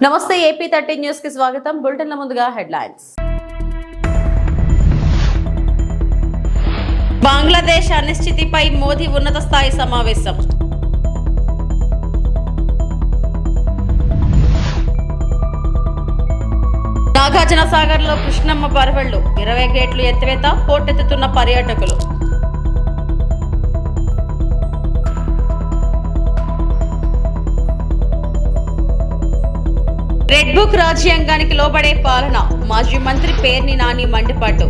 నమస్తే AP13 news కి స్వాగతం. బులెటిన్ల ముందుగా హెడ్లైన్స్. బంగ్లాదేశ్ అనిశ్చితిపై మోదీ ఉన్నత స్థాయి సమావేశం. నాగార్జున సాగర్ లో కృష్ణమ్మ పరవళ్లు 20 గేట్లు ఎత్తివేత, పోటెత్తుతున్న పర్యాటకులు. రెడ్ బుక్ రాజ్యాంగానికి లోబడే పాలన, మాజీ మంత్రి పేర్ని నాని మండిపాటు.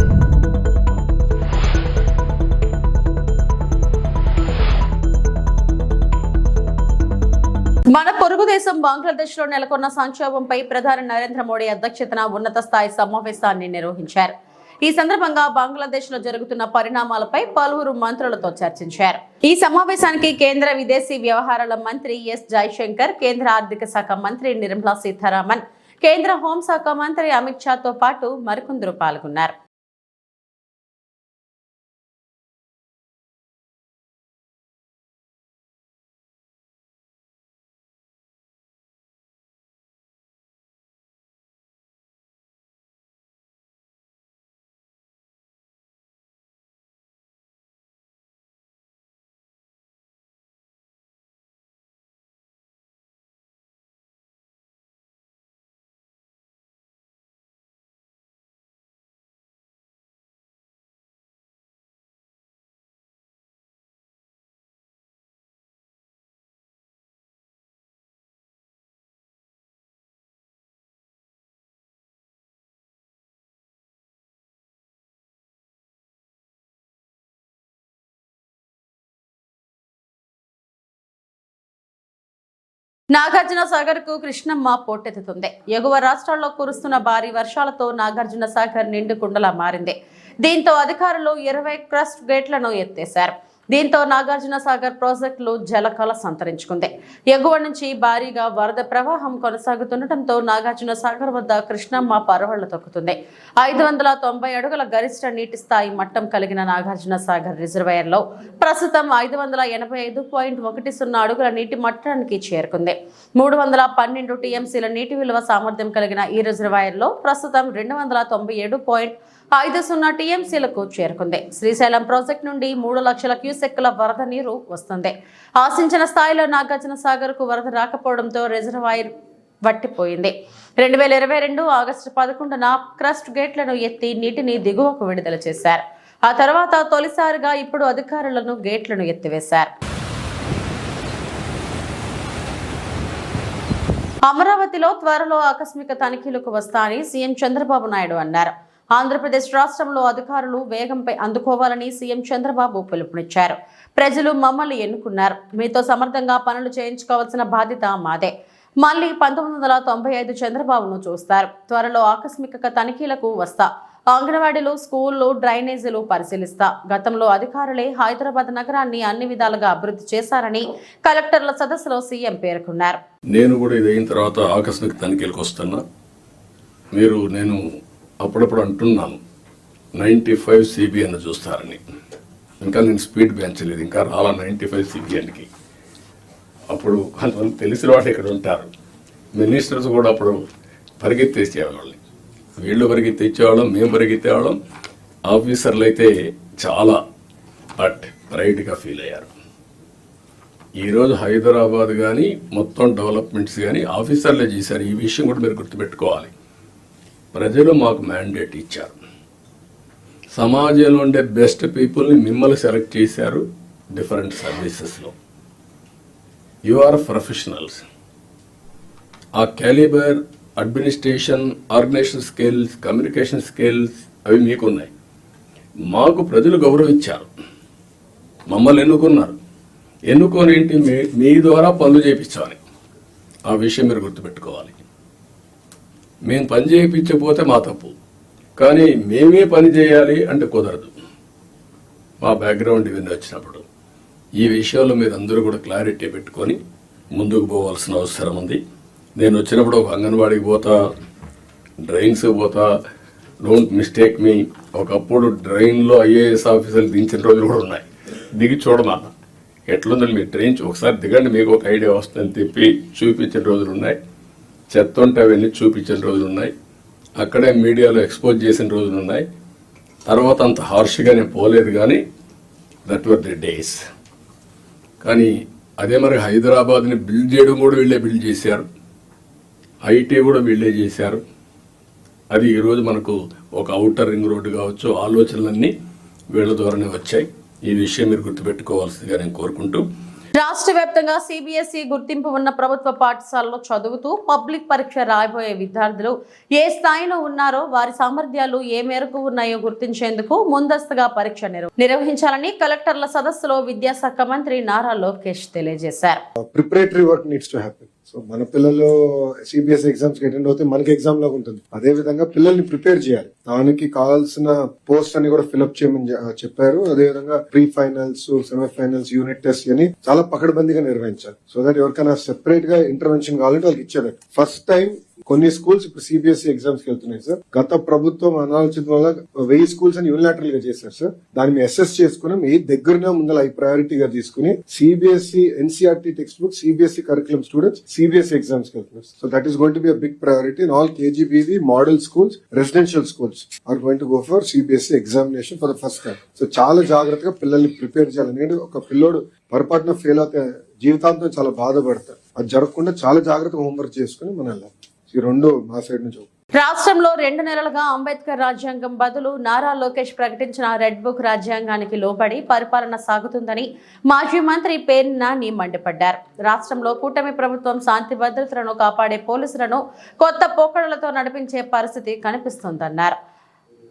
మన పొరుగు దేశం బంగ్లాదేశ్ లో నెలకొన్న సంక్షోభంపై ప్రధాని నరేంద్ర మోడీ అధ్యక్షతన ఉన్నత స్థాయి సమావేశాన్ని నిర్వహించారు. ఈ సందర్భంగా బంగ్లాదేశ్ లో జరుగుతున్న పరిణామాలపై పలువురు మంత్రులతో చర్చించారు. ఈ సమావేశానికి కేంద్ర విదేశీ వ్యవహారాల మంత్రి ఎస్ జైశంకర్, కేంద్ర ఆర్థిక శాఖ మంత్రి నిర్మలా సీతారామన్, కేంద్ర హోంశాఖ మంత్రి అమిత్ షాతో పాటు మరికొందరు పాల్గొన్నారు. నాగార్జున సాగర్ కు కృష్ణమ్మ పోటెత్తుతుంది. ఎగువ రాష్ట్రాల్లో కురుస్తున్న భారీ వర్షాలతో నాగార్జున సాగర్ నిండు కుండలా మారింది. దీంతో అధికారులు 20 క్రస్ట్ గేట్లను ఎత్తేశారు. దీంతో నాగార్జున సాగర్ ప్రాజెక్టులు జలకళ సంతరించుకుంది. ఎగువ నుంచి భారీగా వరద ప్రవాహం కొనసాగుతుండటంతో నాగార్జున సాగర్ వద్ద కృష్ణమ్మ పరవళ్లు తొక్కుతుంది. 590 అడుగుల గరిష్ట నీటి స్థాయి మట్టం కలిగిన నాగార్జున సాగర్ రిజర్వాయర్ లో ప్రస్తుతం 585.10 అడుగుల నీటి మట్టానికి చేరుకుంది. 312 TMCల నీటి విలువ సామర్థ్యం కలిగిన ఈ రిజర్వాయర్ లో ప్రస్తుతం 297.50 TMCలకు చేరుకుంది. శ్రీశైలం ప్రాజెక్టు నుండి 3 లక్షల క్యూసెక్కుల వరద నీరు వస్తుంది. ఆశించిన స్థాయిలో నాగార్జున సాగర్ కు వరద రాకపోవడంతో రిజర్వాయర్ వట్టిపోయింది. 2022 ఆగస్టు 11న క్రస్ట్ గేట్లను ఎత్తి నీటిని దిగువకు విడుదల చేశారు. ఆ తర్వాత తొలిసారిగా ఇప్పుడు అధికారులను గేట్లను ఎత్తివేశారు. అమరావతిలో త్వరలో ఆకస్మిక తనిఖీలకు వస్తాయని సీఎం చంద్రబాబు నాయుడు అన్నారు. ఆంధ్రప్రదేశ్ రాష్ట్రంలో అధికారులు వేగంపై అందుకోవాలని సీఎం చంద్రబాబు పిలుపునిచ్చారు. ప్రజలు మమ్మల్ని ఎన్నుకున్నారు, మీతో సమర్థంగా పనులు చేయించుకోవాల్సిన బాధ్యత మాదే. మళ్ళీ 1995 చంద్రబాబును చూస్తారు. త్వరలో ఆకస్మిక తనిఖీలకు వస్తా. అంగన్వాడీలు, స్కూళ్లు, డ్రైనేజీలు పరిశీలిస్తా. గతంలో అధికారులే హైదరాబాద్ నగరాన్ని అన్ని విధాలుగా అభివృద్ధి చేశారని కలెక్టర్ల సదస్సులో సీఎం పేర్కొన్నారు. నేను కూడా ఇదైన తర్వాత ఆకస్మిక తనిఖీలకు వస్తున్నా. నేను అప్పుడప్పుడు అంటున్నాను 95 CBN చూస్తారని. ఇంకా నేను స్పీడ్ పెంచలేదు, ఇంకా రాలా 95 CBNకి. అప్పుడు కొంతమంది తెలిసిన వాళ్ళు ఇక్కడ ఉంటారు. మినిస్టర్స్ కూడా అప్పుడు పరిగెత్తేసేవాళ్ళని, వీళ్ళు పరిగెత్తేవాళ్ళం, మేము పరిగెత్తేవాళ్ళం. ఆఫీసర్లు అయితే చాలా ప్రైడ్గా ఫీల్ అయ్యారు. ఈరోజు హైదరాబాద్ కానీ మొత్తం డెవలప్మెంట్స్ కానీ ఆఫీసర్లే చేశారు. ఈ విషయం కూడా మీరు గుర్తుపెట్టుకోవాలి. ప్రజలు మాకు మ్యాండేట్ ఇచ్చారు. సమాజంలో ఉండే బెస్ట్ పీపుల్ని మిమ్మల్ని సెలెక్ట్ చేశారు. డిఫరెంట్ సర్వీసెస్లో యు ఆర్ ప్రొఫెషనల్స్. ఆ calibre, administration, organisation skills, communication skills అవి మీకున్నాయి. మాకు ప్రజలు గౌరవించారు, మమ్మల్ని ఎన్నుకున్నారు. ఎన్నుకొని మీ ద్వారా పనులు చేయించాలి. ఆ విషయం మీరు గుర్తుపెట్టుకోవాలి. మేము పని చేయించకపోతే మా తప్పు, కానీ మేమే పని చేయాలి అంటే కుదరదు. మా బ్యాక్గ్రౌండ్ ఇవన్నీ వచ్చినప్పుడు ఈ విషయంలో మీరు అందరూ కూడా క్లారిటీ పెట్టుకొని ముందుకు పోవాల్సిన అవసరం ఉంది. నేను వచ్చినప్పుడు ఒక అంగన్వాడికి పోతా, డ్రైన్స్ పోతా. డోంట్ మిస్టేక్ మీ. ఒకప్పుడు డ్రైన్లో IAS ఆఫీసర్లు దించిన రోజులు కూడా ఉన్నాయి. దిగి చూడమన్నా ఎట్లుందని మీరు ట్రైన్ ఒకసారి దిగండి, మీకు ఒక ఐడియా వస్తుందని చెప్పి చూపించిన రోజులు ఉన్నాయి. చెత్త ఉంటే అవన్నీ చూపించిన రోజులు ఉన్నాయి, అక్కడే మీడియాలో ఎక్స్పోజ్ చేసిన రోజులు ఉన్నాయి. తర్వాత అంత హార్ష్గా నేను పోలేదు, కానీ దట్ వర్ ది డేస్. కానీ అదే మరి హైదరాబాద్ని బిల్డ్ చేయడం కూడా వీళ్ళే బిల్డ్ చేశారు, ఐటీ కూడా వీళ్ళే చేశారు. అది ఈరోజు మనకు ఒక ఔటర్ రింగ్ రోడ్డు కావచ్చు, ఆలోచనలన్నీ వీళ్ళ ద్వారానే వచ్చాయి. ఈ విషయం మీరు గుర్తుపెట్టుకోవాల్సిందిగా నేను కోరుకుంటూ, రాష్ట్ర వ్యాప్తంగా సిబిఎస్ఈ గుర్తింపు ఉన్న ప్రభుత్వ పాఠశాలలో చదువుతూ పబ్లిక్ పరీక్ష రాయబోయే విద్యార్థులు ఏ స్థాయిలో ఉన్నారో, వారి సామర్థ్యాలు ఏ మేరకు ఉన్నాయో గుర్తించేందుకు ముందస్తుగా పరీక్ష నిర్వహించాలని కలెక్టర్ల సదస్సులో విద్యాశాఖ మంత్రి నారా లోకేష్ తెలియజేశారు. Preparatory work needs to happen. So మన పిల్లలు సిబిఎస్ఈ ఎగ్జామ్స్ కి అటెండ్ అవుతే మనకి ఎగ్జామ్ లాగా ఉంటుంది. అదే విధంగా పిల్లల్ని ప్రిపేర్ చేయాలి. దానికి కావాల్సిన పోస్ట్ అని కూడా ఫిల్అప్ చేయమని చెప్పారు. అదే విధంగా pre finals, semifinals, unit test అని చాలా పకడ్బందీగా నిర్వహించాలి. సో దట్ ఎవరికైనా సెపరేట్ గా ఇంటర్వెన్షన్ కావాలంటే వాళ్ళకి ఇచ్చేది. ఫస్ట్ టైం కొన్ని స్కూల్స్ ఇప్పుడు సిబిఎస్ఈ ఎగ్జామ్స్ కి వెళ్తున్నాయి సార్. గత ప్రభుత్వం అనాలోచిత వల్ల 1000 స్కూల్స్ అని యూనిలాటరల్ గా చేశారు సార్. దాన్ని అసెస్ చేసుకుని మీ దగ్గరనే ముందర ఈ ప్రయారిటీగా తీసుకుని CBSE NCERT text book, CBSE curriculum students CBSE exams కి వెళ్తున్నారు. So that is going to be a big priority in all KGBV model schools, residential schools are going to go for CBSE examination for the first time. సో చాలా జాగ్రత్తగా పిల్లల్ని prepare చేయాలి. ఎందుకంటే ఒక పిల్లోడు పొరపాటున ఫెయిల్ అవుతే జీవితాంతం చాలా బాధపడతారు. అది జరగకుండా చాలా జాగ్రత్తగా హోంవర్క్ చేసుకుని మనం వెళ్ళాలి. ఈ రెండు మా సైడ్ నుంచి. రాష్ట్రంలో 2 నెలలుగా అంబేద్కర్ రాజ్యాంగం బదులు నారా లోకేష్ ప్రకటించిన రెడ్ బుక్ రాజ్యాంగానికి లోబడి పరిపాలన సాగుతుందని మాజీ మంత్రి పేర్ని నాని మండిపడ్డారు. రాష్ట్రంలో కూటమి ప్రభుత్వం శాంతి భద్రతలను కాపాడే పోలీసులను కొత్త పోకడలతో నడిపించే పరిస్థితి కనిపిస్తోందన్నారు.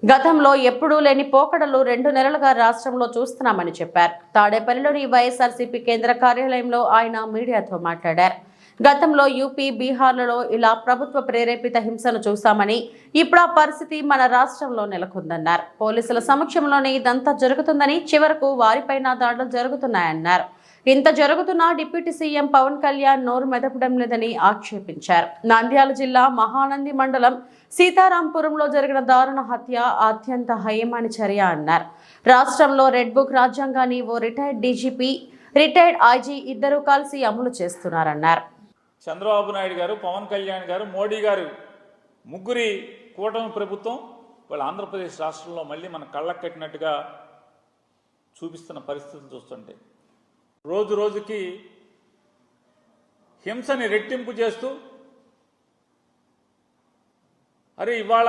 గతంలో ఎప్పుడూ లేని పోకడలు 2 నెలలుగా రాష్ట్రంలో చూస్తున్నామని చెప్పారు. తాడేపల్లిలోని వైఎస్ఆర్సీపీ కేంద్ర కార్యాలయంలో ఆయన మీడియాతో మాట్లాడారు. గతంలో యూపీ, బీహార్లలో ఇలా ప్రభుత్వ ప్రేరేపిత హింసను చూశామని, ఇప్పుడు ఆ పరిస్థితి మన రాష్ట్రంలో నెలకొందన్నారు. పోలీసుల సమక్షంలోనే ఇదంతా జరుగుతుందని, చివరకు వారిపైన దాడులు జరుగుతున్నాయన్నారు. ఇంత జరుగుతున్నా డిప్యూటీ సీఎం పవన్ కళ్యాణ్ నోరు మెదపడం లేదని ఆక్షేపించారు. నంద్యాల జిల్లా మహానంది మండలం సీతారాంపురంలో జరిగిన దారుణ హత్య అత్యంత హేయమైన చర్య అన్నారు. రాష్ట్రంలో రెడ్ బుక్ రాజ్యాంగాన్ని ఓ రిటైర్డ్ డీజీపీ, రిటైర్డ్ ఐజీ ఇద్దరూ కలిసి అమలు చేస్తున్నారన్నారు. చంద్రబాబు నాయుడు గారు, పవన్ కళ్యాణ్ గారు, మోడీ గారు ముగ్గురి కూటమి ప్రభుత్వం వాళ్ళ ఆంధ్రప్రదేశ్ రాష్ట్రంలో మళ్ళీ మన కళ్ళకు కట్టినట్టుగా చూపిస్తున్న పరిస్థితులు చూస్తుంటే, రోజు రోజుకి హింసని రెట్టింపు చేస్తూ, అరే ఇవాళ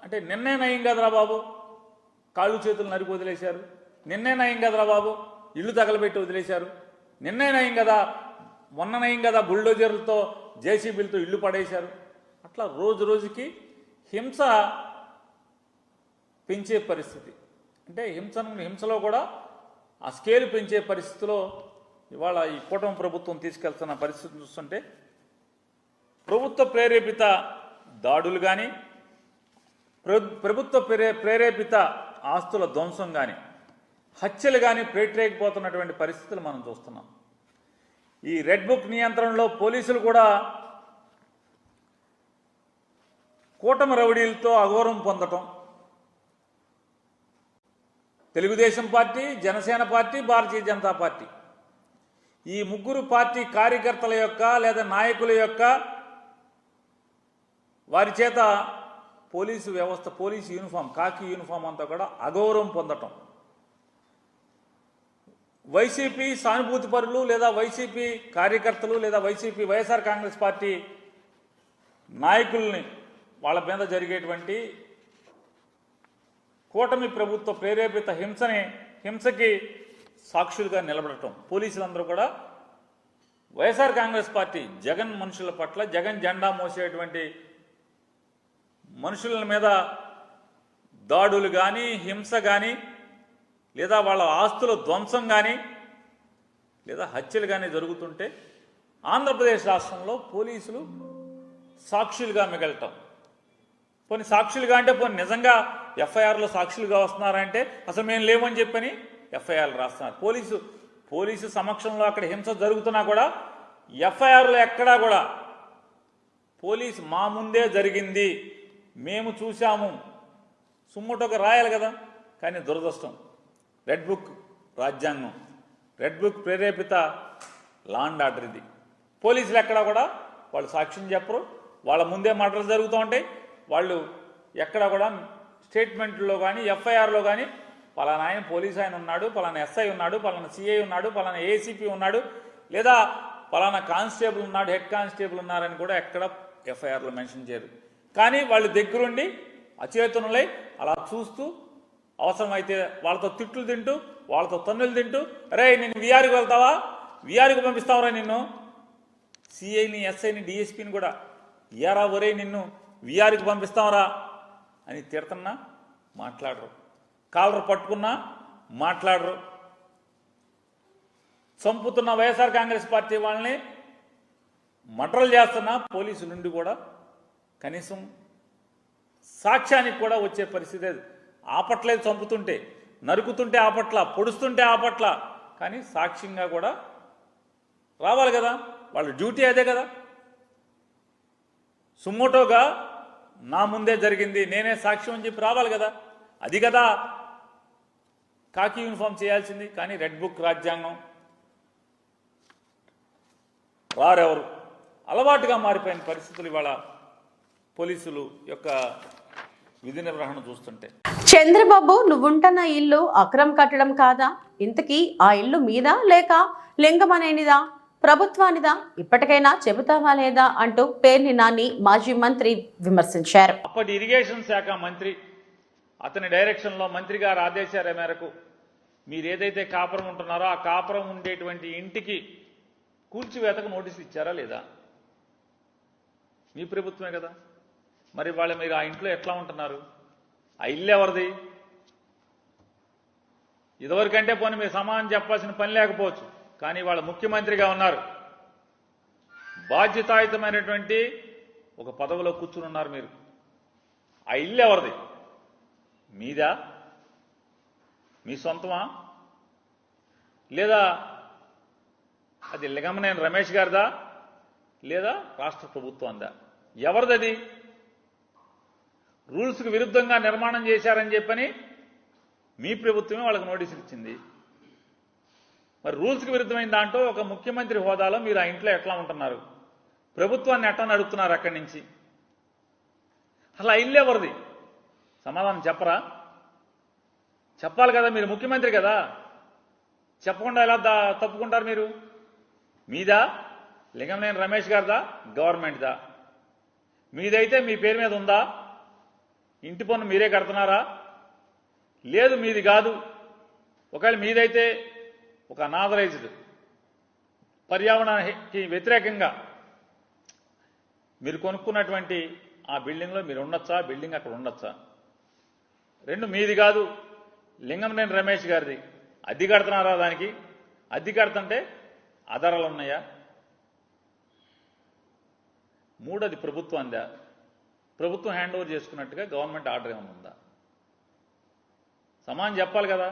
అంటే నిన్నే నయం కదరా బాబు కాళ్ళు చేతులు నరికి వదిలేశారు, నిన్నే నయం కదరా బాబు ఇల్లు తగలబెట్టి వదిలేశారు, నిన్నే నయం కదా, మొన్న నయం కదా బుల్డోజర్లతో, జేసీబీలతో ఇల్లు పడేశారు. అట్లా రోజు రోజుకి హింస పెంచే పరిస్థితి. అంటే హింసలో కూడా ఆ స్కేల్ పెంచే పరిస్థితిలో ఇవాళ ఈ కూటమి ప్రభుత్వం తీసుకెళ్తున్న పరిస్థితిని చూస్తుంటే, ప్రభుత్వ ప్రేరేపిత దాడులు కానీ, ప్రభుత్వ ప్రేరేపిత ఆస్తుల ధ్వంసం కానీ, హత్యలు కానీ ప్రేరేకపోతున్నటువంటి పరిస్థితులు మనం చూస్తున్నాం. ఈ రెడ్ బుక్ నియంత్రణలో పోలీసులు కూడా కూటమి రౌడీలతో అగౌరవం పొందటం, Telugu Desam party, Janasena party, Bharatiya Janata party ఈ ముగ్గురు పార్టీ కార్యకర్తల యొక్క లేదా నాయకుల యొక్క వారి చేత పోలీసు వ్యవస్థ, పోలీసు యూనిఫామ్, కాకి యూనిఫామ్ అంతా కూడా అగౌరవం పొందటం, వైసీపీ సానుభూతి పరులు లేదా వైసీపీ కార్యకర్తలు లేదా వైసీపీ వైఎస్ఆర్ కాంగ్రెస్ పార్టీ నాయకుల్ని వాళ్ళ మీద జరిగేటువంటి కూటమి ప్రభుత్వ ప్రేరేపిత హింసకి సాక్షులుగా నిలబడటం. పోలీసులందరూ కూడా వైఎస్ఆర్ కాంగ్రెస్ పార్టీ జగన్ మనుషుల పట్ల, జగన్ జెండా మోసేటువంటి మనుషుల మీద దాడులు కానీ, హింస కానీ, లేదా వాళ్ళ ఆస్తుల ధ్వంసం కానీ, లేదా హత్యలు కానీ జరుగుతుంటే ఆంధ్రప్రదేశ్ రాష్ట్రంలో పోలీసులు సాక్షులుగా మిగలటం. పోనీ సాక్షులుగా అంటే పోనీ నిజంగా ఎఫ్ఐఆర్లో సాక్షులుగా వస్తున్నారంటే అసలు మేము లేమని చెప్పని ఎఫ్ఐఆర్లు రాస్తున్నారు. పోలీసు సమక్షంలో అక్కడ హింస జరుగుతున్నా కూడా ఎఫ్ఐఆర్లో ఎక్కడా కూడా పోలీసు మా ముందే జరిగింది, మేము చూసాము, సుమ్మటొక రాయాలి కదా. కానీ దురదృష్టం, రెడ్ బుక్ రాజ్యాంగం, రెడ్ బుక్ ప్రేరేపిత లా అండ్ ఆర్డర్ ఇది. పోలీసులు ఎక్కడా కూడా వాళ్ళు సాక్ష్యం చెప్పరు, వాళ్ళ ముందే మర్డర్లు జరుగుతూ ఉంటాయి. వాళ్ళు ఎక్కడ కూడా స్టేట్మెంట్లో కానీ ఎఫ్ఐఆర్లో కానీ పలానా ఆయన పోలీస్ ఆయన ఉన్నాడు, పలానా ఎస్ఐ ఉన్నాడు, పలానా సిఐ ఉన్నాడు, పలానా ఏసీపీ ఉన్నాడు, లేదా పలానా కానిస్టేబుల్ ఉన్నాడు, హెడ్ కానిస్టేబుల్ ఉన్నారని కూడా ఎక్కడ ఎఫ్ఐఆర్లో మెన్షన్ చేయరు. కానీ వాళ్ళు దగ్గరుండి అచేతనులై అలా చూస్తూ అవసరమైతే వాళ్ళతో తిట్లు తింటూ, వాళ్ళతో తన్నులు తింటూ, రే నేను విఆర్కి వెళ్తావా, విఆర్కి పంపిస్తావరా నిన్ను, సిఐని ఎస్ఐని డిఎస్పీని కూడా ఏరా ఒరే నిన్ను విఆర్కి పంపిస్తావరా అని తిడుతున్నా మాట్లాడరు, కాలర్ పట్టుకున్నా మాట్లాడరు. చంపుతున్న వైఎస్ఆర్ కాంగ్రెస్ పార్టీ వాళ్ళని మర్డర్లు చేస్తున్న పోలీసు నుండి కూడా కనీసం సాక్ష్యానికి కూడా వచ్చే పరిస్థితి లేదు. ఆపట్లేదు, చంపుతుంటే నరుకుతుంటే ఆపట్ల, పొడుస్తుంటే ఆపట్ల, కానీ సాక్ష్యంగా కూడా రావాలి కదా, వాళ్ళ డ్యూటీ అదే కదా. సుమోటోగా నా ముందే జరిగింది నేనే సాక్ష్యం అని చెప్పి రావాలి కదా, అది కదా కాకి యూనిఫామ్ చేయాల్సింది. కానీ రెడ్ బుక్ రాజ్యాంగం రారెవరు, అలవాటుగా మారిపోయిన పరిస్థితులు ఇవాళ పోలీసులు యొక్క విధి నిర్వహణ చూస్తుంటే. చంద్రబాబు నువ్వుంటున్న ఇల్లు అక్రమ కట్టడం కాదా, ఇంతకీ ఆ ఇల్లు మీదా లేక లింగమనేనిదా, ప్రభుత్వానిదా, ఇప్పటికైనా చెబుతావా లేదా అంటూ పేర్ని నాని మాజీ మంత్రి విమర్శించారు. అప్పటి ఇరిగేషన్ శాఖ మంత్రి అతని డైరెక్షన్లో మంత్రి గారు ఆదేశాల మేరకు మీరు ఏదైతే కాపురం ఉంటున్నారో ఆ కాపురం ఉండేటువంటి ఇంటికి కూల్చివేతకు నోటీసులు ఇచ్చారా లేదా? మీ ప్రభుత్వమే కదా. మరి వాళ్ళు మీరు ఆ ఇంట్లో ఎట్లా ఉంటున్నారు? ఆ ఇల్లు ఎవరిది? ఇదివరకంటే పోనీ మీరు సమాధానం చెప్పాల్సిన పని లేకపోవచ్చు, కానీ వాళ్ళ ముఖ్యమంత్రిగా ఉన్నారు, బాధ్యతాయుతమైనటువంటి ఒక పదవిలో కూర్చుని ఉన్నారు మీరు. ఆ ఇల్లు ఎవరిది? మీదా? మీ సొంతమా? లేదా అది లింగమనేని రమేష్ గారిదా? లేదా రాష్ట్ర ప్రభుత్వందా? ఎవరిదది? రూల్స్కి విరుద్ధంగా నిర్మాణం చేశారని చెప్పని మీ ప్రభుత్వమే వాళ్ళకి నోటీసులు ఇచ్చింది. మరి రూల్స్కి విరుద్ధమైన దాంట్లో ఒక ముఖ్యమంత్రి హోదాలో మీరు ఆ ఇంట్లో ఎట్లా ఉంటున్నారు? ప్రభుత్వాన్ని ఎట్లా నడుపుతున్నారు అక్కడి నుంచి? అసలు ఆ ఇల్లు ఎవరిది? సమాధానం చెప్పరా? చెప్పాలి కదా, మీరు ముఖ్యమంత్రి కదా. చెప్పకుండా ఎలా తప్పుకుంటారు మీరు? మీదా? లింగమనేని రమేష్ గారిదా? గవర్నమెంట్దా? మీదైతే మీ పేరు మీద ఉందా? ఇంటి పన్ను మీరే కడుతున్నారా? లేదు మీది కాదు. ఒకవేళ మీదైతే ఒక అనాథరైజ్డ్ పర్యావరణానికి వ్యతిరేకంగా మీరు కొనుక్కున్నటువంటి ఆ బిల్డింగ్లో మీరు ఉండొచ్చా? బిల్డింగ్ అక్కడ ఉండొచ్చా? రెండు, మీది కాదు, లింగమనేని రమేష్ గారిది. అద్దె కడుతున్నారా దానికి? అద్దె కడుతుంటే ఆధారాలు ఉన్నాయా? మూడోది ప్రభుత్వందా? ప్రభుత్వం హ్యాండ్ ఓవర్ చేసుకున్నట్టుగా గవర్నమెంట్ ఆర్డర్ ఏమైనా ఉందా? సమానం చెప్పాలి కదా.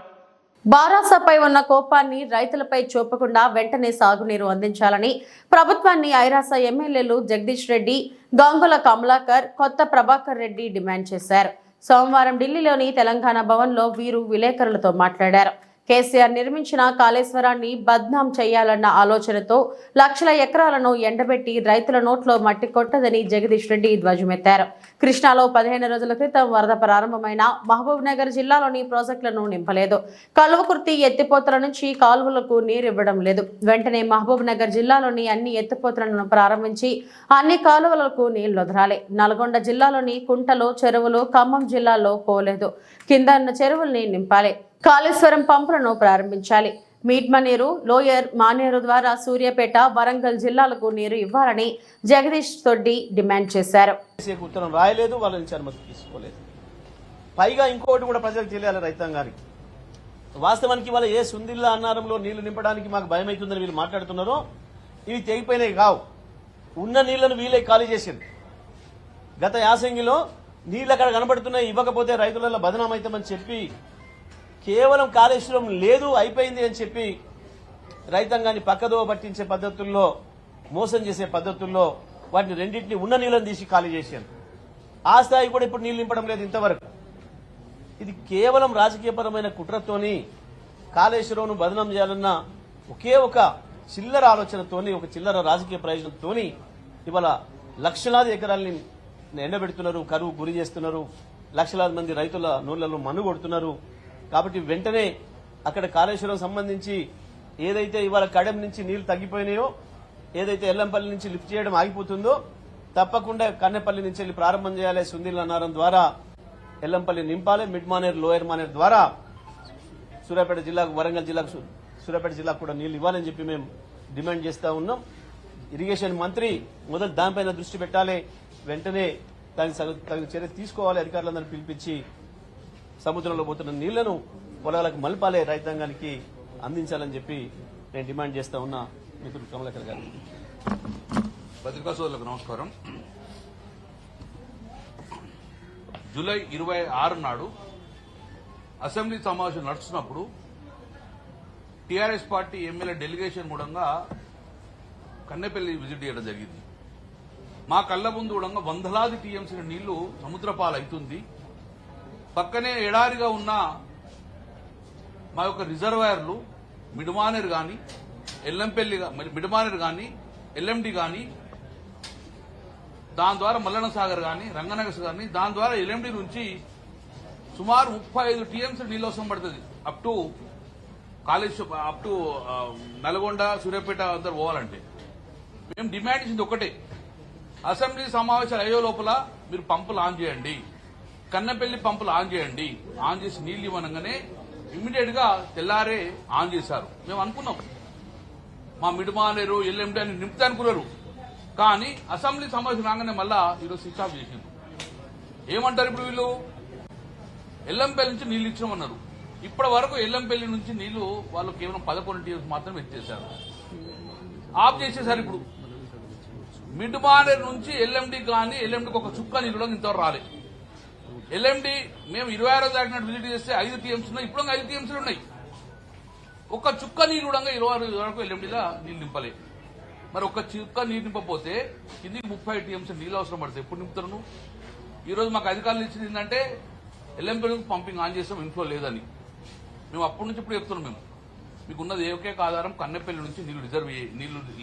బారాసపై ఉన్న కోపాన్ని రైతులపై చూపకుండా వెంటనే సాగునీరు అందించాలని ప్రభుత్వాన్ని ఐరాస ఎమ్మెల్యేలు జగదీష్ రెడ్డి, గంగుల కమలాకర్, కొత్త ప్రభాకర్ రెడ్డి డిమాండ్ చేశారు. సోమవారం ఢిల్లీలోని తెలంగాణ భవన్లో వీరు విలేకరులతో మాట్లాడారు. కేసీఆర్ నిర్మించిన కాళేశ్వరాన్ని బద్నాం చేయాలన్న ఆలోచనతో లక్షల ఎకరాలను ఎండబెట్టి రైతుల నోట్లో మట్టి కొట్టదని జగదీష్ రెడ్డి ధ్వజమెత్తారు. కృష్ణాలో 15 రోజుల క్రితం వరద ప్రారంభమైన మహబూబ్ నగర్ జిల్లాలోని ప్రాజెక్టులను నింపలేదు. కల్వకుర్తి ఎత్తిపోతల నుంచి కాలువలకు నీరు ఇవ్వడం లేదు. వెంటనే మహబూబ్ నగర్ జిల్లాలోని అన్ని ఎత్తిపోతలను ప్రారంభించి అన్ని కాలువలకు నీళ్లు వదలాలి. నల్గొండ జిల్లాలోని కుంటలు, చెరువులు ఖమ్మం జిల్లాలో పోలేదు. కింద ఉన్న చెరువుల్ని నింపాలి. కాళేశ్వరం పంపులను ప్రారంభించాలి. మీడ్మనేరు, లోయర్ మానేరు ద్వారా సూర్యాపేట, వరంగల్ జిల్లాలకు నీరు ఇవ్వాలని జగదీష్ రెడ్డి డిమాండ్ చేశారు. ఉత్తరం రాయలేదు, వాళ్ళ నుంచి అనుమతి తీసుకోలేదు. పైగా ఇంకోటి కూడా ప్రజలకు తెలియాలి, రైతాంగానికి. వాస్తవానికి వాళ్ళ ఏ సుందిల్లా అన్నారంలో నీళ్లు నింపడానికి మాకు భయం అవుతుందని వీళ్ళు మాట్లాడుతున్నారో ఇవి తెగిపోయినాయి కావు. ఉన్న నీళ్లను వీళ్ళే ఖాళీ చేసింది. గత యాసంగిలో నీళ్ళు అక్కడ కనబడుతున్నాయి, ఇవ్వకపోతే రైతులలో బదనామైతామని చెప్పి కేవలం కాళేశ్వరం లేదు అయిపోయింది అని చెప్పి రైతాంగాన్ని పక్కదోవ పట్టించే పద్ధతుల్లో, మోసం చేసే పద్ధతుల్లో వాటిని రెండింటిని ఉన్న నీళ్ళని తీసి ఖాళీ చేశారు. ఆ స్థాయి కూడా ఇప్పుడు నీళ్లు నింపడం లేదు ఇంతవరకు. ఇది కేవలం రాజకీయపరమైన కుట్రతోని కాళేశ్వరం బదనం చేయాలన్న ఒకే ఒక చిల్లర ఆలోచనతోని, ఒక చిల్లర రాజకీయ ప్రయోజనంతోని ఇవాళ లక్షలాది ఎకరాల్ని ఎండబెడుతున్నారు, కరువు గురి చేస్తున్నారు, లక్షలాది మంది రైతుల నోళ్లలో మన్ను కొడుతున్నారు. కాబట్టి వెంటనే అక్కడ కాళేశ్వరం సంబంధించి ఏదైతే ఇవాళ కడెం నుంచి నీళ్లు తగ్గిపోయినాయో, ఏదైతే ఎల్లంపల్లి నుంచి లిఫ్ట్ చేయడం ఆగిపోతుందో తప్పకుండా కన్నెపల్లి నుంచి వెళ్ళి ప్రారంభం చేయాలి. సుందీల నారం ద్వారా ఎల్లంపల్లి నింపాలి. మిడ్ మానేర్, లోయర్ మానేర్ ద్వారా సూర్యాపేట జిల్లాకు, వరంగల్ జిల్లాకు, సూర్యాపేట జిల్లాకు కూడా నీళ్లు ఇవ్వాలని చెప్పి మేము డిమాండ్ చేస్తా ఉన్నాం. ఇరిగేషన్ మంత్రి మొదలు దానిపైన దృష్టి పెట్టాలి. వెంటనే దానికి తగిన చర్య తీసుకోవాలి. అధికారులందరినీ పిలిపించి సముద్రంలో పోతున్న నీళ్లను పొలాలకు మలపాలే, రైతాంగానికి అందించాలని చెప్పి నేను డిమాండ్ చేస్తా ఉన్నా. మిత్రుడు కమలాకర్ గారు. పత్రికా సోదరులకు నమస్కారం. జూలై 26 నాడు అసెంబ్లీ సమావేశం నడుస్తున్నప్పుడు టీఆర్ఎస్ పార్టీ ఎమ్మెల్యే డెలిగేషన్ మూలంగా కన్నెపల్లి విజిట్ చేయడం జరిగింది. మా కళ్ల ముందు కూడా వందలాది టీఎంసీ నీళ్లు సముద్రపాలు అవుతుంది. పక్కనే ఎడారిగా ఉన్న మా యొక్క రిజర్వాయర్లు మిడ్మానేర్ గాని, ఎల్లంపల్లి, మిడ్మానేర్ గాని, ఎల్ఎండి గాని, దాని ద్వారా మల్లన్న సాగర్ గాని, రంగనగర్ గాని, దాని ద్వారా ఎల్ఎండి నుంచి సుమారు 35 టీఎంసీ నీళ్ళు అవసరం పడుతుంది. Up to Kaleshwaram, up to Nalgonda, Suryapet అందరు పోవాలంటే. మేము డిమాండ్ ఇచ్చింది ఒకటే, అసెంబ్లీ సమావేశాలు అయ్యే లోపల మీరు పంపులు ఆన్ చేయండి, కన్నెపల్లి పంపులు ఆన్ చేయండి. ఆన్ చేసి నీళ్లు ఇవ్వనగానే ఇమ్మీడియట్ గా తెల్లారే ఆన్ చేశారు. మేము అనుకున్నాం మా మిడ్మానేరు, ఎల్ఎండి అని నింపుతా అనుకున్నారు. కానీ అసెంబ్లీ సమావేశం రాగానే మళ్ళా ఈరోజు స్విచ్ ఆఫ్ చేసింది. ఏమంటారు ఇప్పుడు వీళ్ళు? ఎల్లంపల్లి నుంచి నీళ్లు ఇచ్చినామన్నారు. ఇప్పటి వరకు ఎల్లంపల్లి నుంచి నీళ్లు వాళ్ళు కేవలం 11 టీఎంసీ మాత్రమే ఇచ్చేశారు, ఆఫ్ చేసేశారు. ఇప్పుడు మిడ్మానేర్ నుంచి ఎల్ఎండి కానీ, ఎల్ఎండికి ఒక చుక్క నీళ్ళు ఇంతవరకు రాలే. ఎల్ఎండి మేము 26 తారీఖు విజిట్ చేస్తే 5 టీఎంసీ ఉన్నాయి, ఇప్పుడు 5 టీఎంసీలు ఉన్నాయి. ఒక చుక్క నీళ్ళు కూడా 26 వరకు ఎల్ఎండిలో నీళ్లు నింపలే. మరి ఒక చుక్క నీరు నింపపోతే కిందికి 30 టీఎంసీ నీళ్ళు అవసరం పడతాయి. ఎప్పుడు నింపుతారు? ఈ రోజు మాకు అధికారులు ఇచ్చింది ఏంటంటే ఎల్ఎంపీ పంపింగ్ ఆన్ చేస్తాం, ఇన్ఫ్లో లేదని. మేము అప్పటి నుంచి ఇప్పుడు చెప్తున్నాం, మీకు ఉన్నది ఏకైక ఆధారం కన్నెపల్లి నుంచి నీళ్లు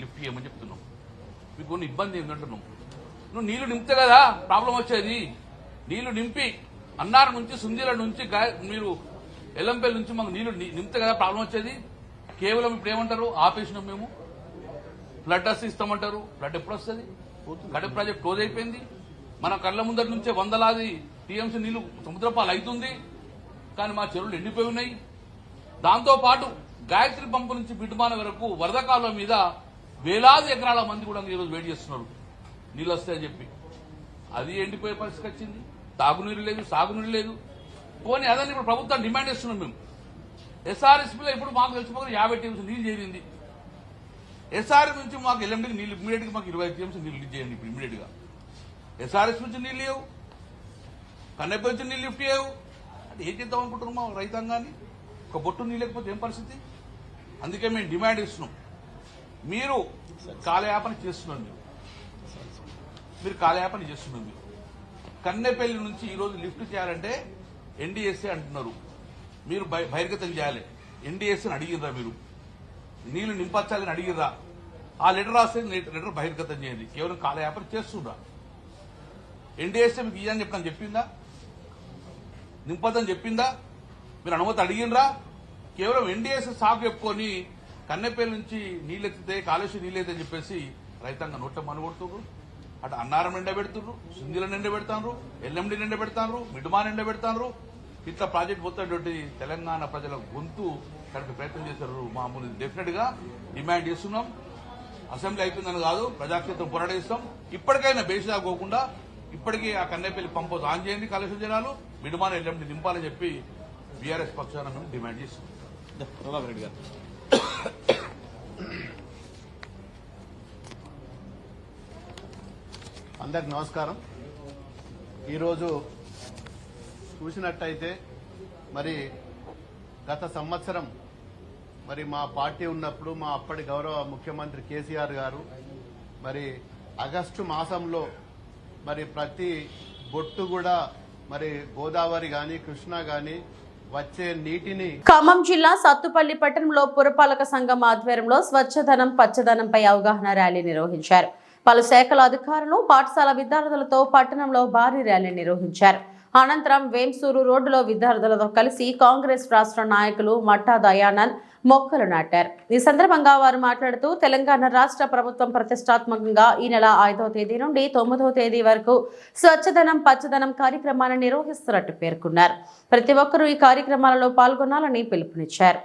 లిఫ్ట్ చేయమని చెప్తున్నాం. మీకు ఉన్న ఇబ్బంది ఏంటంటున్నాం, నువ్వు నీళ్లు నింపితే కదా ప్రాబ్లం వచ్చేది. నీళ్లు నింపి అన్నారం నుంచి, సుందీల నుంచి, మీరు ఎల్లంపల్లి నుంచి మాకు నీళ్లు నింపితే కదా ప్రాబ్లం వచ్చేది. కేవలం ఇప్పుడు ఏమంటారు, ఆపేసినాం మేము, ఫ్లడ్ వస్తే ఇస్తామంటారు. ఫ్లడ్ ఎప్పుడు వస్తుంది? గడ ప్రాజెక్ట్ క్లోజ్ అయిపోయింది. మన కళ్ల ముందరి నుంచే వందలాది టీఎంసీ నీళ్లు సముద్రపాలు అవుతుంది, కానీ మా చెరువులు ఎండిపోయి ఉన్నాయి. దాంతో పాటు గాయత్రి పంపు నుంచి బిడ్మాన వరకు వరద కాలువ మీద వేలాది ఎకరాల మంది కూడా ఈరోజు వెయిట్ చేస్తున్నారు నీళ్ళు వస్తాయని చెప్పి. అది ఎండిపోయే పరిస్థితి వచ్చింది. తాగునీరు లేదు, సాగునీరు లేదు. పోనీ అదని ఇప్పుడు ప్రభుత్వం డిమాండ్ చేస్తున్నాం మేము. ఎస్ఆర్ఎస్పీలో ఇప్పుడు మాకు తెలిసిపోతే 50 టీఎంసీ నీళ్లు చేరింది. ఎస్ఆర్ఎస్ నుంచి మాకు ఎల్ఎండికి నీళ్లు ఇమీడియట్ గా మాకు 25 టీఎంసీ నీళ్లు చేయండి ఇప్పుడు ఇమీడియట్ గా. ఎస్ఆర్ఎస్ నుంచి నీళ్లు లేవు, కన్నెపల్లి నుంచి నీళ్లు లిఫ్ట్ చేయవు. అంటే ఏం చేద్దాం అనుకుంటున్నాం మా రైతాంగాన్ని? ఒక బొట్టు నీళ్ళు లేకపోతే ఏం పరిస్థితి? అందుకే మేము డిమాండ్ ఇస్తున్నాం, మీరు కాలయాపన చేస్తున్నారు. మీరు కాలయాపన చేస్తున్నారు. కన్నెపల్లి నుంచి ఈ రోజు లిఫ్ట్ చేయాలంటే ఎన్డీఎస్ఏ అంటున్నారు, మీరు బహిర్గతం చేయాలి. ఎన్డీఎస్ఏని అడిగిర్రా? మీరు నీళ్లు నింపచ్చాలని అడిగిర్రా? ఆ లెటర్ రాస్తే లెటర్ బహిర్గతం చేయండి. కేవలం కాలయాపన చేస్తుండ్రా? ఎన్డీఎస్ఏ మీకు ఇయ్యని చెప్పని చెప్పిందా? నింపదని చెప్పిందా? మీరు అనుమతి అడిగినరా? కేవలం ఎన్డీఎస్ఏ సాగు చెప్పుకొని కన్నెపల్లి నుంచి నీళ్ళెత్తితే, కాళేశ్వరం నీళ్ళెత్తే చెప్పేసి రైతాంగ నోట్ల మనుగొడుతున్నారు. అటు అన్నారం ఎండబెడుతున్నారు, సుందీల ఎండబెడతారు, ఎల్ఎండి ఎండబెడతారు, మిడ్మాన్ ఎండబెడతారు. ఇట్లా ప్రాజెక్ట్ పోతున్నటువంటి తెలంగాణ ప్రజల గొంతు కనుక ప్రయత్నం చేశారు. మామూలు డెఫినెట్ గా డిమాండ్ చేస్తున్నాం. అసెంబ్లీ అయిపోయిందని కాదు, ప్రజాక్షేత్రం పోరాడిస్తాం. ఇప్పటికైనా బేసిదా పోకుండా ఇప్పటికీ ఆ కన్నెపల్లి పంపు ఆన్ చేయండి, కాళేశ్వరం జనాలు మిడ్మాన్ ఎల్ఎండి నింపాలని చెప్పి బీఆర్ఎస్ పక్షాన మేము డిమాండ్ చేస్తున్నాం. ప్రభాకర్ రెడ్డి గారు. అందరికి నమస్కారం. ఈరోజు చూసినట్టయితే మరి గత సంవత్సరం మరి మా పార్టీ ఉన్నప్పుడు మా అప్పటి గౌరవ ముఖ్యమంత్రి కేసీఆర్ గారు మరి ఆగస్టు మాసంలో మరి ప్రతి బొట్టు కూడా మరి గోదావరి గాని, కృష్ణా గాని వచ్చే నీటిని. ఖమ్మం జిల్లా సత్తుపల్లి పట్టణంలో పురపాలక సంఘం ఆధ్వర్యంలో స్వచ్ఛధనం పచ్చదనంపై అవగాహన ర్యాలీ నిర్వహించారు. పలు శాఖల అధికారులు పాఠశాల విద్యార్థులతో పట్టణంలో భారీ ర్యాలీ నిర్వహించారు. అనంతరం వేంసూరు రోడ్డులో విద్యార్థులతో కలిసి కాంగ్రెస్ రాష్ట్ర నాయకులు మట్టా దయానంద్ మొక్కలు నాటారు. ఈ సందర్భంగా వారు మాట్లాడుతూ తెలంగాణ రాష్ట్ర ప్రభుత్వం ప్రతిష్టాత్మకంగా ఈ నెల 5వ తేదీ నుండి 9వ తేదీ వరకు స్వచ్ఛదనం పచ్చదనం కార్యక్రమాన్ని నిర్వహిస్తున్నట్టు పేర్కొన్నారు. ప్రతి ఒక్కరూ ఈ కార్యక్రమాలలో పాల్గొనాలని పిలుపునిచ్చారు.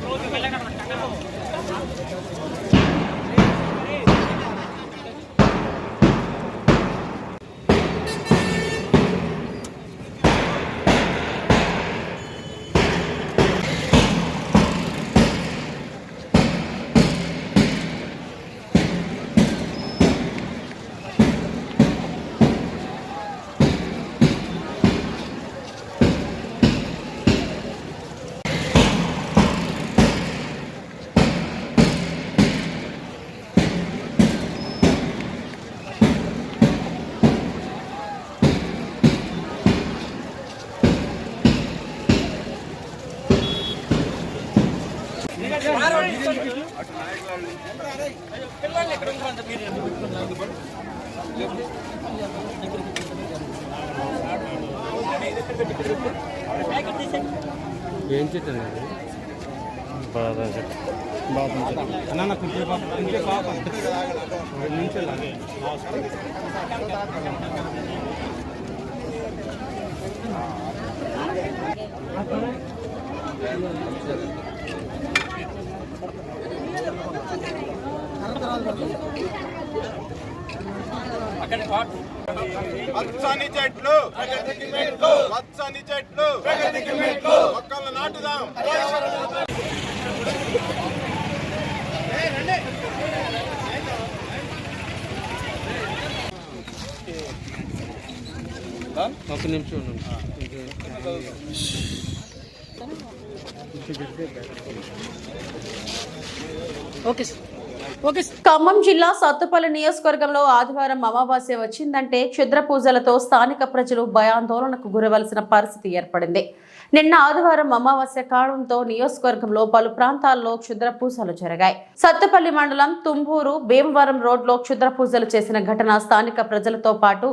ఏం చెప్తాను అన్న కొంచెం పాప పచ్చని చెట్లు పచ్చని చెట్లు మొక్కలు నాటుదాం. ఒక నిమిషం ఉండండి. ఖమ్మం జిల్లా సత్తుపల్లి నియోజకవర్గంలో ఆదివారం అమావాస్య వచ్చిందంటే క్షుద్ర పూజలతో స్థానిక ప్రజలు భయాందోళనకు గురవలసిన పరిస్థితి ఏర్పడింది. నిన్న ఆదివారం అమావాస్య కావడంతో నియోజకవర్గంలో పలు ప్రాంతాల్లో క్షుద్ర పూజలు జరిగాయి. సత్తుపల్లి మండలం తుంబూరు భీమవరం రోడ్లో క్షుద్ర పూజలు చేసిన ఘటన స్థానిక ప్రజలతో పాటు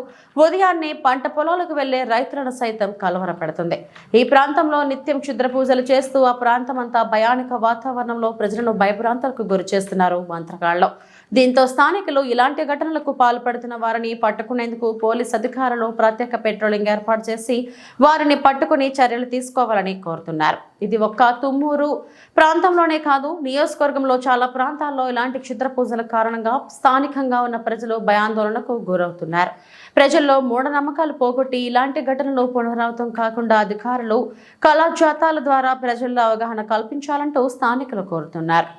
ఉదయాన్నే పంట పొలాలకు వెళ్లే రైతులను సైతం కలవరపెడుతుంది. ఈ ప్రాంతంలో నిత్యం క్షుద్ర పూజలు చేస్తూ ఆ ప్రాంతమంతా భయానక వాతావరణంలో ప్రజలను భయభ్రాంతులకు గురి చేస్తున్నారు మంత్రగాళ్లు. దీంతో స్థానికులు ఇలాంటి ఘటనలకు పాల్పడుతున్న వారిని పట్టుకునేందుకు పోలీస్ అధికారులు ప్రత్యేక పెట్రోలింగ్ ఏర్పాటు చేసి వారిని పట్టుకుని చర్యలు తీసుకోవాలని కోరుతున్నారు. ఇది ఒక్క తుమ్మూరు ప్రాంతంలోనే కాదు, నియోజకవర్గంలో చాలా ప్రాంతాల్లో ఇలాంటి క్షుద్ర పూజల కారణంగా స్థానికంగా ఉన్న ప్రజలు భయాందోళనకు గురవుతున్నారు. ప్రజల్లో మూఢనమ్మకాలు పోగొట్టి ఇలాంటి ఘటనలు పునరావృతం కాకుండా అధికారులు కళాజాతాల ద్వారా ప్రజల్లో అవగాహన కల్పించాలంటూ స్థానికులు కోరుతున్నారు.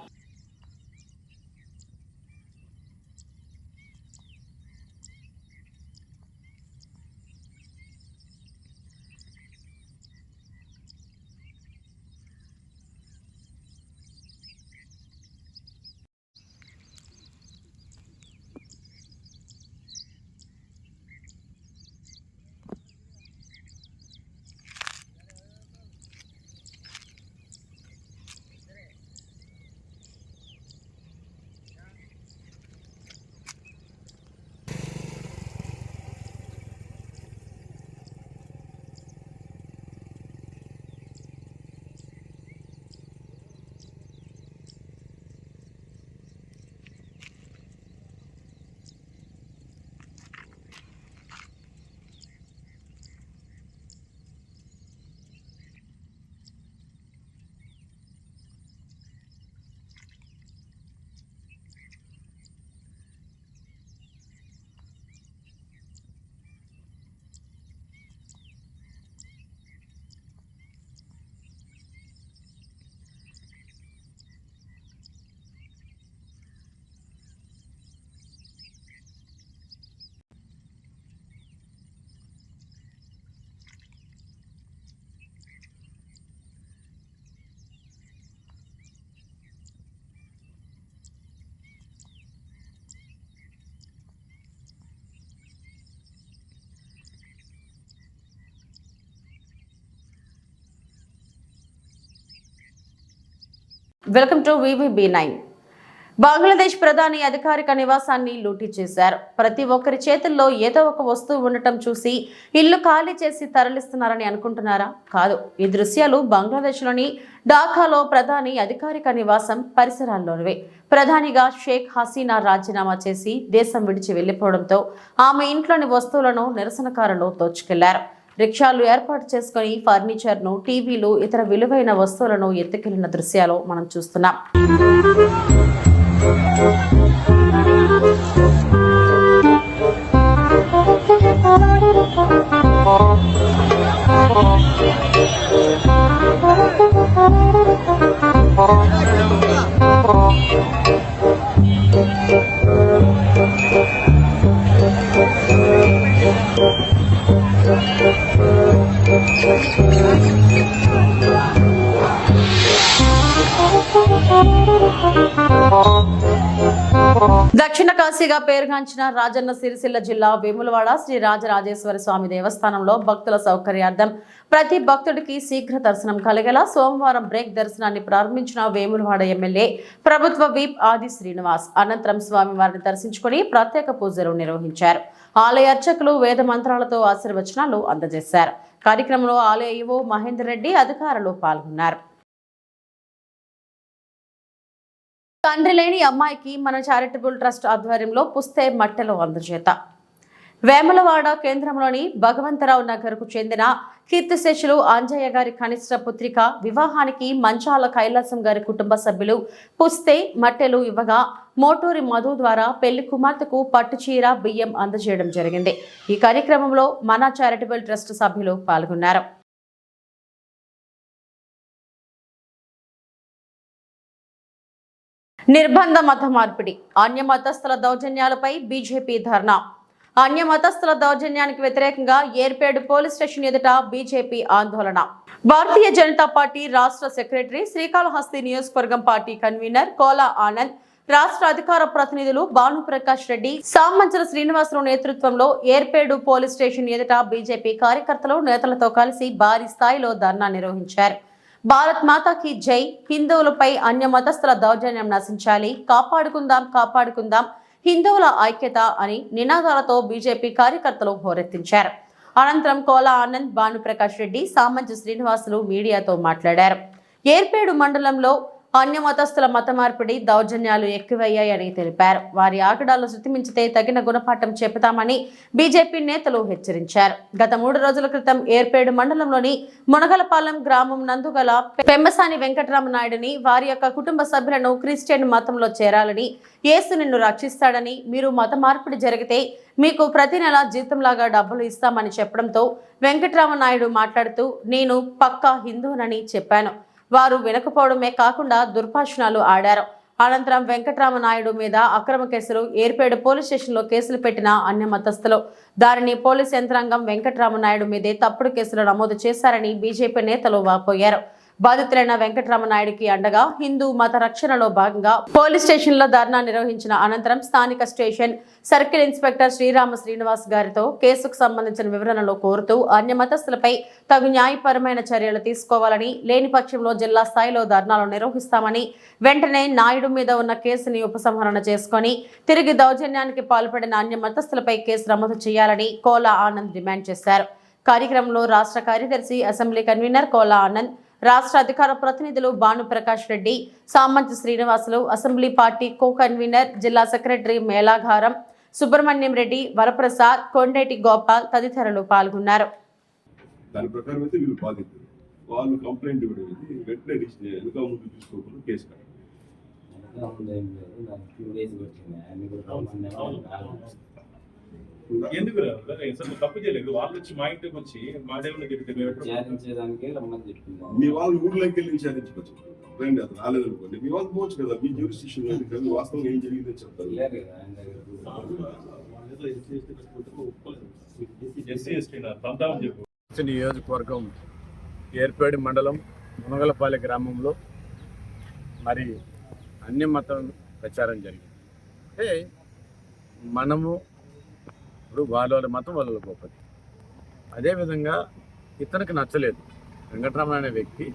Welcome to VVB9. బంగ్లాదేశ్ ప్రధాని అధికారిక నివాసాన్ని లూటీ చేశారు. ప్రతి ఒక్కరి చేతుల్లో ఏదో ఒక వస్తువు ఉండటం చూసి ఇల్లు ఖాళీ చేసి తరలిస్తున్నారని అనుకుంటున్నారా? కాదు. ఈ దృశ్యాలు బంగ్లాదేశ్లోని ఢాకాలో ప్రధాని అధికారిక నివాసం పరిసరాల్లోనివే. ప్రధానిగా షేక్ హసీనా రాజీనామా చేసి దేశం విడిచి వెళ్లిపోవడంతో ఆమె ఇంట్లోని వస్తువులను నిరసనకారులు దోచుకెళ్లారు. రిక్షాలు ఏర్పాటు చేసుకుని ఫర్నిచర్ను, టీవీలు, ఇతర విలువైన వస్తువులను ఎత్తుకెళ్లిన దృశ్యాలు మనం చూస్తున్నాం. దక్షిణ కాశీగా పేరుగాంచిన రాజన్న సిరిసిల్ల జిల్లా వేములవాడ శ్రీ రాజరాజేశ్వర స్వామి దేవస్థానంలో భక్తుల సౌకర్యార్థం ప్రతి భక్తుడికి శీఘ్ర దర్శనం కలిగేలా సోమవారం బ్రేక్ దర్శనాన్ని ప్రారంభించిన వేములవాడ ఎమ్మెల్యే ప్రభుత్వ విప్ ఆది శ్రీనివాస్ అనంతరం స్వామివారిని దర్శించుకుని ప్రత్యేక పూజలు నిర్వహించారు. ఆలయ అర్చకులు వేద మంత్రాలతో ఆశీర్వచనాలు అందజేశారు. కార్యక్రమంలో ఆలయ ఈవో మహేందర్ రెడ్డి, అధికారులు పాల్గొన్నారు. తండ్రి లేని అమ్మాయికి మన చారిటబుల్ ట్రస్ట్ ఆధ్వర్యంలో పుస్తే మట్టెలు అందజేత. వేములవాడ కేంద్రంలోని భగవంతరావు నగర్కు చెందిన కీర్తిశేషులు అంజయ్య గారి కనిష్ట పుత్రిక వివాహానికి మంచాల కైలాసం గారి కుటుంబ సభ్యులు పుస్తే మట్టెలు ఇవ్వగా మోటూరి మధు ద్వారా పెళ్లి కుమార్తెకు పట్టుచీర, బియ్యం అందజేయడం జరిగింది. ఈ కార్యక్రమంలో మన చారిటబుల్ ట్రస్ట్ సభ్యులు పాల్గొన్నారు. నిర్బంధ మత మార్పిడి, అన్య మతస్థుల దౌర్జన్యాలపై బీజేపీ ధర్నా. అన్య మతస్థుల దౌర్జన్యానికి వ్యతిరేకంగా ఏర్పేడు పోలీస్ స్టేషన్ ఎదుట బీజేపీ ఆందోళన. భారతీయ జనతా పార్టీ రాష్ట్ర సెక్రటరీ, శ్రీకాళహస్తి నియోజకవర్గం పార్టీ కన్వీనర్ కోలా ఆనంద్, రాష్ట్ర అధికార ప్రతినిధులు భానుప్రకాష్ రెడ్డి, సామంచల శ్రీనివాసరావు నేతృత్వంలో ఏర్పేడు పోలీస్ స్టేషన్ ఎదుట బీజేపీ కార్యకర్తలు నేతలతో కలిసి భారీ స్థాయిలో ధర్నా నిర్వహించారు. భారత్ మాతాకి జై, హిందువులపై అన్య మతస్థుల దౌర్జన్యం నశించాలి, కాపాడుకుందాం కాపాడుకుందాం, హిందువుల ఐక్యత అని నినాదాలతో బీజేపీ కార్యకర్తలు హోరెత్తించారు. అనంతరం కోలా ఆనంద్, భానుప్రకాష్ రెడ్డి, సామంజ శ్రీనివాసులు మీడియాతో మాట్లాడారు. ఏర్పేడు మండలంలో అన్య మతస్థుల మత మార్పిడి దౌర్జన్యాలు ఎక్కువయ్యాయని తెలిపారు. వారి ఆగడాలు శృతిమించితే తగిన గుణపాఠం చెబుతామని బీజేపీ నేతలు హెచ్చరించారు. గత 3 రోజుల క్రితం ఏర్పేడు మండలంలోని మునగలపాలెం గ్రామం నందుగల పెమ్మసాని వెంకటరామనాయుడిని, వారి యొక్క కుటుంబ సభ్యులను క్రిస్టియన్ మతంలో చేరాలని, యేసు నిన్ను రక్షిస్తాడని, మీరు మత మార్పిడి జరిగితే మీకు ప్రతి నెల జీతంలాగా డబ్బులు ఇస్తామని చెప్పడంతో వెంకటరామనాయుడు మాట్లాడుతూ నేను పక్కా హిందువునని చెప్పాను. వారు వినకపోవడమే కాకుండా దుర్భాషణాలు ఆడారు. అనంతరం వెంకటరామనాయుడు మీద అక్రమ కేసులు, ఏర్పేడు పోలీస్ స్టేషన్లో కేసులు పెట్టిన అన్య మతస్థులు దారిని పోలీస్ యంత్రాంగం వెంకటరామనాయుడు మీదే తప్పుడు కేసులు నమోదు చేశారని బీజేపీ నేతలు వాపోయారు. బాధితులైన వెంకటరామనాయుడికి అండగా హిందూ మత రక్షణలో భాగంగా పోలీస్ స్టేషన్లో ధర్నా నిర్వహించిన అనంతరం స్థానిక station circle inspector Srirama Srinivas గారితో కేసుకు సంబంధించిన వివరణలు కోరుతూ అన్య మతస్థులపై తగు న్యాయపరమైన చర్యలు తీసుకోవాలని, లేని పక్షంలో జిల్లా స్థాయిలో ధర్నాలు నిర్వహిస్తామని, వెంటనే నాయుడు మీద ఉన్న కేసుని ఉపసంహరణ చేసుకుని తిరిగి దౌర్జన్యానికి పాల్పడిన అన్య మతస్థులపై కేసు నమోదు చేయాలని కోలా ఆనంద్ డిమాండ్ చేశారు. కార్యక్రమంలో రాష్ట్ర కార్యదర్శి, అసెంబ్లీ కన్వీనర్ కోలా ఆనంద్, రాష్ట్ర అధికార ప్రతినిధులు Bhanuprakash Reddy, Samanth Srinivasulu, assembly party co convener, జిల్లా సెక్రటరీ మేళాఘారం సుబ్రహ్మణ్యం రెడ్డి, వరప్రసాద్, కొండేటి గోపాల్ తదితరులు పాల్గొన్నారు. దాని ప్రకారం అయితే వీళ్ళు బాధితులు, వాళ్ళు కంప్లైంట్ ఇవ్వడం వెంటనే వెనుక ముందు తీసుకోకుండా కేసు ఎందుకు తప్పు చేయలేదు. వాళ్ళు వచ్చి మా ఇంటికి వచ్చి మా దేవుడికి మీ వాళ్ళు ఊర్లోకి వెళ్ళి విచారించుకోవచ్చు. రండి, అతను రాలేదనుకోండి, మీ వాళ్ళు పోవచ్చు కదా, మీ జ్యూరిస్డిక్షన్ కానీ వాస్తవం ఏం జరిగిందో చెప్తారు. నియోజకవర్గం ఏర్పేడు మండలం మునగలపాలెం గ్రామంలో మరి అన్య మతం ప్రచారం జరిగింది. అంటే మనము ఇప్పుడు వాళ్ళ మతం వాళ్ళ గొప్పది. అదేవిధంగా ఇతనికి నచ్చలేదు. వెంకటరామన్ అనే వ్యక్తి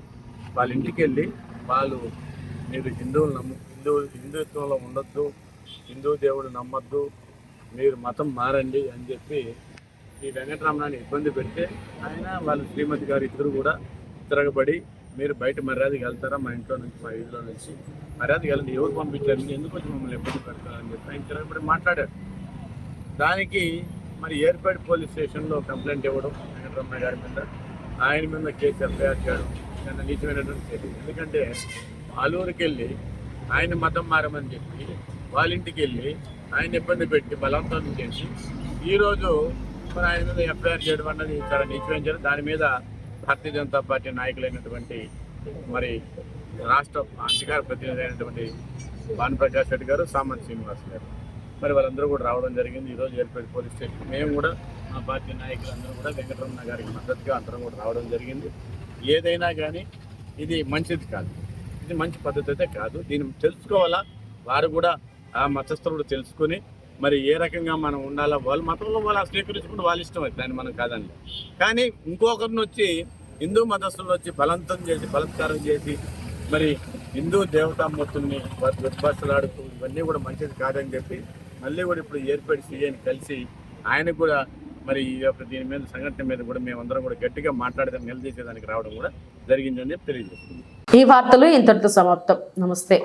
వాళ్ళ ఇంటికి వెళ్ళి వాళ్ళు మీరు హిందువులు హిందుత్వంలో ఉండొద్దు, హిందూ దేవుడు నమ్మొద్దు, మీరు మతం మారండి అని చెప్పి ఈ వెంకటరమణని ఇబ్బంది పెడితే ఆయన వాళ్ళ శ్రీమతి గారు ఇద్దరు కూడా తిరగబడి మీరు బయట మర్యాదకి వెళ్తారా, మా ఇంట్లో నుంచి మా ఇంట్లో నుంచి మర్యాదకి వెళ్ళండి, ఎవరు పంపించారు, ఎందుకు వచ్చి మమ్మల్ని ఇబ్బంది పెడతారని చెప్పి ఆయన తిరగబడి మాట్లాడారు. దానికి మరి ఏర్పేట పోలీస్ స్టేషన్లో కంప్లైంట్ ఇవ్వడం వెంకటరమణ గారి మీద, ఆయన మీద కేసు ఎఫ్ఐఆర్ చేయడం నిన్న నీచమైనటువంటి చర్య. ఎందుకంటే ఆలూరుకి వెళ్ళి ఆయన మతం మారమని చెప్పి వాళ్ళ ఇంటికి వెళ్ళి ఆయన ఇబ్బంది పెట్టి బలవంతం చేసి ఈరోజు మరి ఆయన మీద ఎఫ్ఐఆర్ చేయడం అన్నది చాలా నీచమైన చర్య. దాని మీద భారతీయ జనతా పార్టీ నాయకులైనటువంటి మరి రాష్ట్ర అధికార ప్రతినిధి అయినటువంటి భానుప్రకాష్ రెడ్డి గారు, సామంత్ శ్రీనివాస్ గారు మరి వాళ్ళందరూ కూడా రావడం జరిగింది. ఈరోజు ఏర్పేట పోలీస్ స్టేషన్ మేము కూడా మా పార్టీ నాయకులందరూ కూడా వెంకటరమణ గారికి మద్దతుగా అందరం కూడా రావడం జరిగింది. ఏదైనా కానీ ఇది మంచిది కాదు, ఇది మంచి పద్ధతి అయితే కాదు. దీన్ని తెలుసుకోవాలా, వారు కూడా ఆ మతస్థులు తెలుసుకొని మరి ఏ రకంగా మనం ఉండాలా, వాళ్ళ మతంలో వాళ్ళు స్వీకరించుకుంటే వాళ్ళ ఇష్టం అయితే దాన్ని మనం కాదండి. కానీ ఇంకొకరిని వచ్చి హిందూ మతస్థులను వచ్చి బలత్కారం చేసి మరి హిందూ దేవతామూర్తుల్ని విశ్వాసలాడుతూ ఇవన్నీ కూడా మంచిది కాదని చెప్పి మళ్ళీ కూడా ఇప్పుడు ఏర్పేట సీఐని కలిసి ఆయనకు కూడా మరి ఈ యొక్క దీని మీద సంఘటన మీద కూడా మేమందరం కూడా గట్టిగా మాట్లాడదాం, నిలదీసేదానికి రావడం కూడా జరిగిందని తెలియజేస్తుంది. ఈ వార్తలు ఇంతటితో సమాప్తం. నమస్తే.